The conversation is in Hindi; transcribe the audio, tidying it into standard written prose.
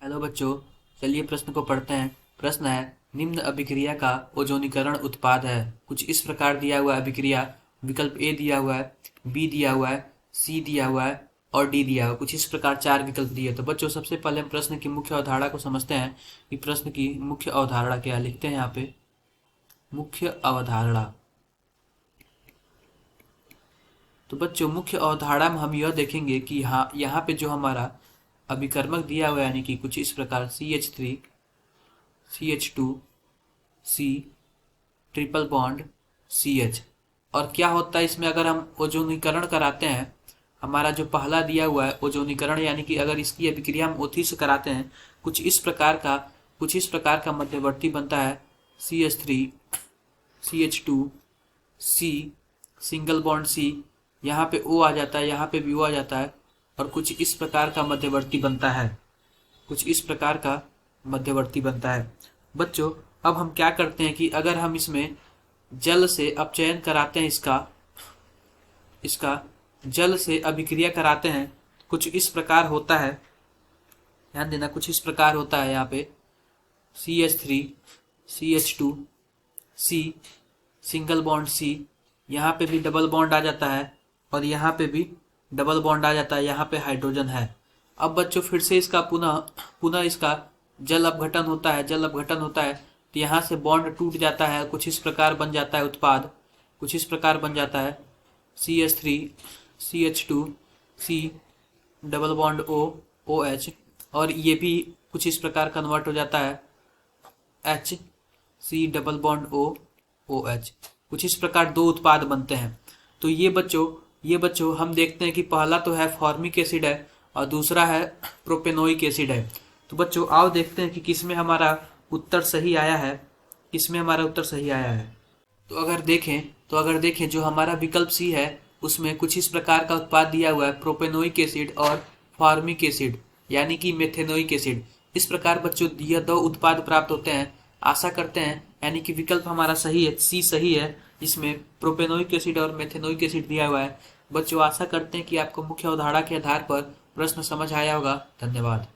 हेलो बच्चों, चलिए प्रश्न को पढ़ते हैं। प्रश्न है, निम्न अभिक्रिया का ओजोनीकरण उत्पाद है। कुछ इस प्रकार दिया हुआ है अभिक्रिया। विकल्प ए दिया हुआ है, बी दिया हुआ है, सी दिया हुआ है और डी दिया हुआ है। कुछ इस प्रकार चार विकल्प दिए। तो बच्चों सबसे पहले हम प्रश्न की मुख्य अवधारणा को समझते हैं कि प्रश्न की मुख्य अवधारणा क्या है। लिखते हैं यहाँ पे मुख्य अवधारणा। तो बच्चों मुख्य अवधारणा में हम यह देखेंगे कि यहाँ पे जो हमारा अभिकर्मक दिया हुआ है, यानी कि कुछ इस प्रकार CH3 CH2 C triple bond CH। और क्या होता है इसमें, अगर हम ओजोनीकरण कराते हैं, हमारा जो पहला दिया हुआ है ओजोनीकरण, यानी कि अगर इसकी अभिक्रिया हम O3 से कराते हैं, कुछ इस प्रकार का मध्यवर्ती बनता है CH3 CH2 C single bond C। यहाँ पे O आ जाता है, यहाँ पे भी O आ जाता है और कुछ इस प्रकार का मध्यवर्ती बनता है। बच्चों अब हम क्या करते हैं कि अगर हम इसमें जल से अपचयन कराते हैं, इसका जल से अभिक्रिया कराते हैं, कुछ इस प्रकार होता है। ध्यान देना, कुछ इस प्रकार होता है। यहाँ पे CH3 CH2 C single bond C, यहाँ पे भी डबल बॉन्ड आ जाता है और यहाँ पे भी डबल बॉन्ड आ जाता है, यहाँ पे हाइड्रोजन है। अब बच्चों फिर से इसका पुनः इसका जल अपघटन होता है, तो यहाँ से बॉन्ड टूट जाता है, कुछ इस प्रकार बन जाता है उत्पाद, CH3 CH2 C double bond O OH, और ये भी कुछ इस प्रकार कन्वर्ट हो जाता है H C double bond O OH। कुछ इस प्रकार दो उत्पाद बनते हैं। तो ये बच्चों हम देखते हैं कि पहला तो है फॉर्मिक एसिड है और दूसरा है प्रोपेनोइक एसिड है। तो बच्चों आओ देखते हैं कि किसमें हमारा उत्तर सही आया है। तो अगर देखें जो हमारा विकल्प सी है, उसमें कुछ इस प्रकार का उत्पाद दिया हुआ है, प्रोपेनोइक एसिड और फॉर्मिक एसिड यानी कि मेथेनोइक एसिड। इस प्रकार बच्चों यह दो उत्पाद प्राप्त होते हैं। आशा करते हैं यानी कि विकल्प हमारा सही है, सी सही है। इसमें प्रोपेनोइक एसिड और मेथेनोइक एसिड दिया हुआ है। बच्चों आशा करते हैं कि आपको मुख्य अवधारणा के आधार पर प्रश्न समझ आया होगा। धन्यवाद।